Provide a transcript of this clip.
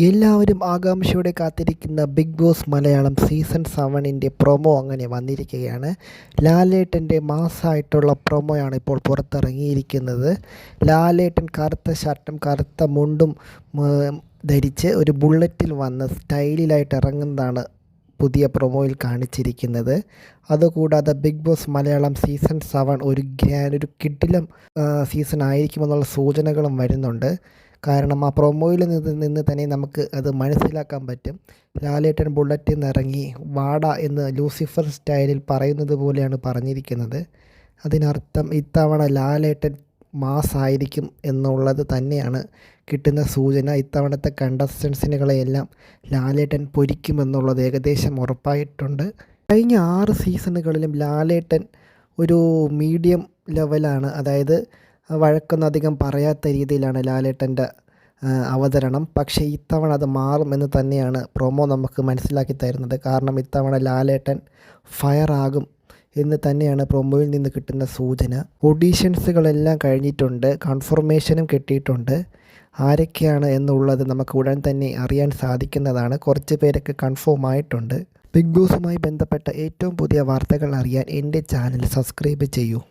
എല്ലാവരും ആകാംക്ഷയോടെ കാത്തിരിക്കുന്ന ബിഗ് ബോസ് മലയാളം സീസൺ 7ൻ്റെ പ്രൊമോ അങ്ങനെ വന്നിരിക്കുകയാണ്. ലാലേട്ടൻ്റെ മാസ്സായിട്ടുള്ള പ്രൊമോയാണ് ഇപ്പോൾ പുറത്തിറങ്ങിയിരിക്കുന്നത്. ലാലേട്ടൻ കറുത്ത ഷർട്ടും കറുത്ത മുണ്ടും ധരിച്ച് ഒരു ബുള്ളറ്റിൽ വന്ന് സ്റ്റൈലിലായിട്ട് ഇറങ്ങുന്നതാണ് പുതിയ പ്രൊമോയിൽ കാണിച്ചിരിക്കുന്നത്. അതുകൂടാതെ ബിഗ് ബോസ് മലയാളം സീസൺ 7 ഒരു കിടിലം സീസൺ ആയിരിക്കുമെന്നുള്ള സൂചനകളും വരുന്നുണ്ട്. കാരണം ആ പ്രൊമോയിൽ നിന്ന് തന്നെ നമുക്ക് അത് മനസ്സിലാക്കാൻ പറ്റും. ലാലേട്ടൻ ബുള്ളറ്റിൽ നിന്ന് ഇറങ്ങി വാട എന്ന് ലൂസിഫർ സ്റ്റൈലിൽ പറയുന്നത് പോലെയാണ് പറഞ്ഞിരിക്കുന്നത്. അതിനർത്ഥം ഇത്തവണ ലാലേട്ടൻ മാസ് ആയിരിക്കും എന്നുള്ളത് തന്നെയാണ് കിട്ടുന്ന സൂചന. ഇത്തവണത്തെ കണ്ടസ്റ്റൻസിനുകളെയെല്ലാം ലാലേട്ടൻ പൊരിക്കുമെന്നുള്ളത് ഏകദേശം ഉറപ്പായിട്ടുണ്ട്. കഴിഞ്ഞ 6 സീസണുകളിലും ലാലേട്ടൻ ഒരു മീഡിയം ലെവലാണ്, അതായത് വഴക്കൊന്നും അധികം പറയാത്ത രീതിയിലാണ് ലാലേട്ടൻ്റെ അവതരണം. പക്ഷേ ഇത്തവണ അത് മാറുമെന്ന് തന്നെയാണ് പ്രൊമോ നമുക്ക് മനസ്സിലാക്കി തരുന്നത്. കാരണം ഇത്തവണ ലാലേട്ടൻ ഫയറാകും എന്ന് തന്നെയാണ് പ്രൊമോയിൽ നിന്ന് കിട്ടുന്ന സൂചന. ഓഡീഷൻസുകളെല്ലാം കഴിഞ്ഞിട്ടുണ്ട്, കൺഫർമേഷനും കിട്ടിയിട്ടുണ്ട്. ആരൊക്കെയാണ് എന്നുള്ളത് നമുക്ക് ഉടൻ തന്നെ അറിയാൻ സാധിക്കുന്നതാണ്. കുറച്ച് പേരൊക്കെ കൺഫേം ആയിട്ടുണ്ട്. ബിഗ് ബോസുമായി ബന്ധപ്പെട്ട ഏറ്റവും പുതിയ വാർത്തകൾ അറിയാൻ എൻ്റെ ചാനൽ സബ്സ്ക്രൈബ് ചെയ്യൂ.